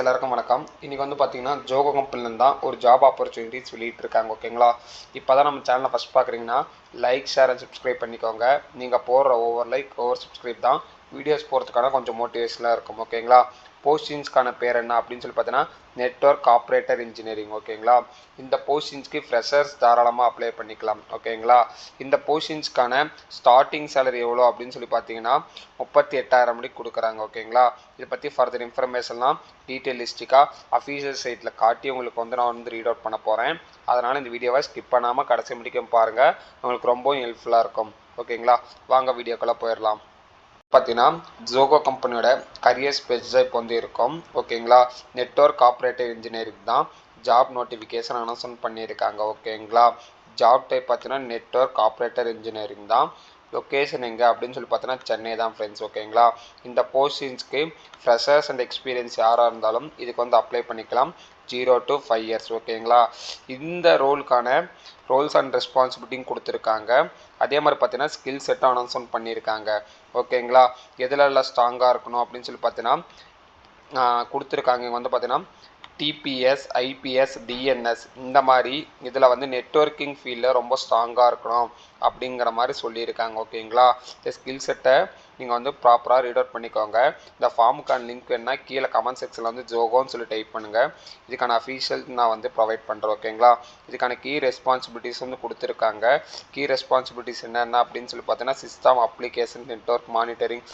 எல்லாருக்கும் வணக்கம். இன்னைக்கு வந்து பார்த்தீங்கன்னா ஜோகோ கம்பெனிலேருந்து தான் ஒரு ஜாப் ஆப்பர்ச்சுனிட்டிஸ் வெளியிட்டிருக்காங்க. ஓகேங்களா? இப்போ தான் நம்ம சேனலை ஃபஸ்ட் பார்க்குறீங்கன்னா லைக், ஷேர் அண்ட் சப்ஸ்கிரைப் பண்ணிக்கோங்க. நீங்கள் போடுற ஒவ்வொரு லைக், ஒவ்வொரு சப்ஸ்கிரைப் தான் வீடியோஸ் போகிறதுக்கான கொஞ்சம் மோட்டிவேஷனாக இருக்கும். ஓகேங்களா? போஸ்டிங்ஸ்க்கான பேர் என்ன அப்படின்னு சொல்லி பார்த்தீங்கன்னா நெட்வொர்க் ஆப்ரேட்டர் இன்ஜினியரிங். ஓகேங்களா? இந்த போஸ்டிங்ஸ்க்கு ஃப்ரெஷர்ஸ் தாராளமாக அப்ளை பண்ணிக்கலாம். ஓகேங்களா? இந்த போஸ்டிங்ஸ்க்கான ஸ்டார்டிங் சேலரி எவ்வளோ அப்படின்னு சொல்லி பார்த்தீங்கன்னா 38,000 மணிக்கு கொடுக்குறாங்க. ஓகேங்களா? இதை பற்றி ஃபர்தர் இன்ஃபர்மேஷன்லாம் டீட்டெயிலிஸ்டிக்காக அஃபீஷியல் சைட்டில் காட்டி உங்களுக்கு வந்து நான் வந்து ரீட் அவுட் பண்ண போகிறேன். அதனால் இந்த வீடியோவை ஸ்கிப் பண்ணாமல் கடைசி முடிக்கும் பாருங்கள். உங்களுக்கு ரொம்பவும் ஹெல்ப்ஃபுல்லாக இருக்கும். ஓகேங்களா? வாங்க வீடியோக்குள்ளே போயிடலாம். பார்த்தீங்கன்னா ஜோகோ கம்பெனியோட கரியர்ஸ் பேஜ் தான் இப்போ வந்து இருக்கும். ஓகேங்களா? நெட்வொர்க் ஆப்ரேட்டிவ் இன்ஜினியரிங் தான் ஜாப் நோட்டிஃபிகேஷன் அனௌன்ஸ்மெண்ட் பண்ணியிருக்காங்க. ஓகேங்களா? ஜாப் டைப் பார்த்தீங்கன்னா நெட்வொர்க் ஆப்ரேட்டர் இன்ஜினியரிங் தான். லொக்கேஷன் எங்கே அப்படின்னு சொல்லி பார்த்தீங்கன்னா சென்னை தான் ஃப்ரெண்ட்ஸ். ஓகேங்களா? இந்த போஸ்டிங்ஸ்க்கு ஃப்ரெஷர்ஸ் அண்ட் எக்ஸ்பீரியன்ஸ் யாராக இருந்தாலும் இதுக்கு வந்து அப்ளை பண்ணிக்கலாம். 0 to 5 years. ஓகேங்களா? இந்த ரோலுக்கான ரோல்ஸ் அண்ட் ரெஸ்பான்சிபிலிட்டியும் கொடுத்துருக்காங்க. அதே மாதிரி பார்த்தீங்கன்னா ஸ்கில் செட்டும் அனௌன்ஸ்மெண்ட் பண்ணியிருக்காங்க. ஓகேங்களா? எதுலெல்லாம் ஸ்ட்ராங்காக இருக்கணும் அப்படின்னு சொல்லி பார்த்தீங்கன்னா கொடுத்துருக்காங்க. இங்கே வந்து பார்த்தீங்கன்னா டிபிஎஸ், ஐபிஎஸ், டிஎன்எஸ் இந்த மாதிரி இதில் வந்து நெட்வொர்க்கிங் ஃபீல்டில் ரொம்ப ஸ்ட்ராங்காக இருக்கணும் அப்படிங்கிற மாதிரி சொல்லியிருக்காங்க. ஓகேங்களா? இந்த ஸ்கில் செட்டை நீங்கள் வந்து ப்ராப்பராக ரீட் அவுட் பண்ணிக்கோங்க. இந்த ஃபார்முக்கான லிங்க் வேணுன்னா கீழே கமெண்ட் செக்ஷனில் வந்து ஜோகோன்னு சொல்லி டைப் பண்ணுங்கள். இதுக்கான அஃபீஷியல் நான் வந்து ப்ரொவைட் பண்ணுறேன். ஓகேங்களா? இதுக்கான கீ ரெஸ்பான்சிபிலிட்டிஸ் வந்து கொடுத்துருக்காங்க. கீ ரெஸ்பான்சிபிலிட்டிஸ் என்னென்ன அப்படின்னு சொல்லி பார்த்தீங்கன்னா சிஸ்டம் அப்ளிகேஷன், நெட்வொர்க் மானிட்டரிங்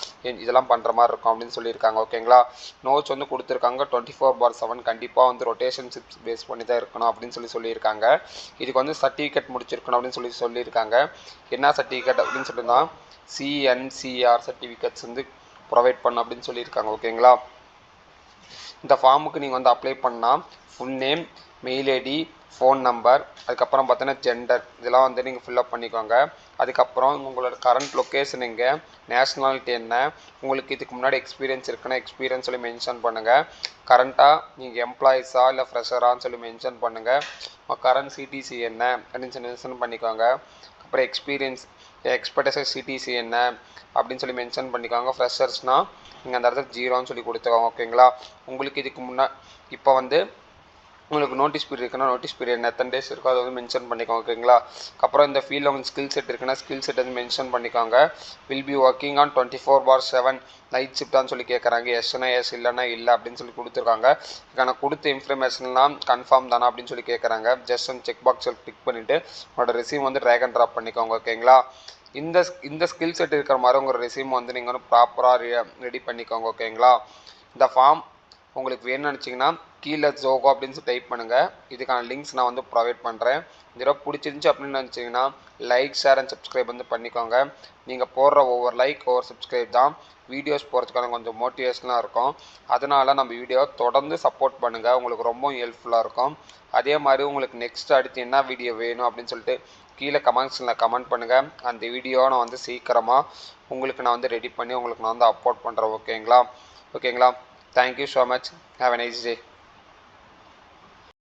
இதெல்லாம் பண்ணுற மாதிரி இருக்கும் அப்படின்னு சொல்லியிருக்காங்க. ஓகேங்களா? நோட்ஸ் வந்து கொடுத்துருக்காங்க. 24/7 கண்டிப்பாக வந்து ரொட்டேஷன் ஷிப்ஸ் பேஸ் பண்ணி தான் இருக்கணும் அப்படின்னு சொல்லியிருக்காங்க. இதுக்கு வந்து சர்டிஃபிகேட் முடிச்சிருக்கணும் அப்படின்னு சொல்லியிருக்காங்க. என்ன சர்டிஃபிகேட் அப்படின்னு சொல்லியிருந்தா சிஎன்சிஆர் சர்டிஃபிகேட்ஸ் வந்து ப்ரொவைட் பண்ணணும் அப்படின்னு சொல்லியிருக்காங்க. ஓகேங்களா? இந்த ஃபார்முக்கு நீங்கள் வந்து அப்ளை பண்ணால் full name, mail ID, phone number, அதுக்கப்புறம் பார்த்தீங்கன்னா ஜெண்டர் இதெல்லாம் வந்து நீங்கள் ஃபில்அப் பண்ணிக்கோங்க. அதுக்கப்புறம் உங்களோட கரண்ட் லொக்கேஷன் எங்கே, நேஷ்னாலிட்டி என்ன, உங்களுக்கு இதுக்கு முன்னாடி எக்ஸ்பீரியன்ஸ் இருக்குன்னா எக்ஸ்பீரியன்ஸ் சொல்லி மென்ஷன் பண்ணுங்கள். கரண்ட்டாக நீங்கள் எம்ப்ளாயிஸா இல்லை ஃப்ரெஷரான்னு சொல்லி மென்ஷன் பண்ணுங்கள். கரண்ட் சிடிசி என்ன அப்படின்னு சொல்லி மென்ஷன் பண்ணிக்கோங்க. அப்புறம் எக்ஸ்பெக்டேஷன் சிடிசி என்ன அப்படின்னு சொல்லி மென்ஷன் பண்ணிக்கோங்க. ஃப்ரெஷர்ஸ்னால் நீங்கள் அந்த இடத்துல 0ன்னு சொல்லி கொடுத்துக்கோங்க. ஓகேங்களா? உங்களுக்கு இதுக்கு இப்போ வந்து உங்களுக்கு நோட்டீஸ் பீரியட் இருக்குன்னா நோட்டீஸ் பீரியட் எத்தனை டேஸ் இருக்கோ அதை வந்து மென்ஷன் பண்ணிக்கோங்க. ஓகேங்களா? அப்புறம் இந்த ஃபீல்டில் உங்களுக்கு ஸ்கில் செட் இருக்குன்னா ஸ்கில் செட் வந்து மென்ஷன் பண்ணிக்கோங்க. Will be working on 24/7 night ஷிஃப்டான்னு சொல்லி கேட்குறாங்க. எஸ்னா எஸ், இல்லைனா இல்லை அப்படின்னு சொல்லி கொடுத்துருக்காங்க. இதுக்கான கொடுத்த இன்ஃபர்மேஷன்லாம் கன்ஃபார்ம் தானே அப்படின்னு சொல்லி கேட்குறாங்க. ஜஸ்ட் வந்து செக் பாக்ஸில் கிளிக் பண்ணிவிட்டு உங்களோட ரெஸ்யூம் வந்து ட்ராக் அண்ட் ட்ராப் பண்ணிக்கோங்க. ஓகேங்களா? இந்த ஸ்கில் செட் இருக்கிற மாதிரி உங்கள் ரெஸ்யூம் வந்து நீங்கள் வந்து ப்ராப்பராக ரெடி பண்ணிக்கோங்க. ஓகேங்களா? இந்த ஃபார்ம் உங்களுக்கு வேணும்னு நினச்சிங்கன்னா கீழே ஜோகோ அப்படின்னு சொல்லி டைப் பண்ணுங்கள். இதுக்கான லிங்க்ஸ் நான் வந்து ப்ரொவைட் பண்ணுறேன். இந்த பிடிச்சிருந்துச்சி அப்படின்னு நினச்சிங்கன்னா லைக், ஷேர் அண்ட் சப்ஸ்கிரைப் வந்து பண்ணிக்கோங்க. நீங்கள் போடுற ஒவ்வொரு லைக், ஒவ்வொரு சப்ஸ்கிரைப் தான் வீடியோஸ் போகிறதுக்கான கொஞ்சம் மோட்டிவேஷனாக இருக்கும். அதனால் நம்ம வீடியோவை தொடர்ந்து சப்போர்ட் பண்ணுங்கள். உங்களுக்கு ரொம்ப ஹெல்ப்ஃபுல்லாக இருக்கும். அதே மாதிரி உங்களுக்கு நெக்ஸ்ட் அடுத்து என்ன வீடியோ வேணும் அப்படின்னு சொல்லிட்டு கீழே கமெண்ட்ஸில் கமெண்ட் பண்ணுங்கள். அந்த வீடியோவை நான் வந்து சீக்கிரமாக உங்களுக்கு நான் வந்து ரெடி பண்ணி உங்களுக்கு நான் வந்து அப்லோட் பண்ணுறேன். ஓகேங்களா? Thank you so much. Have a nice day.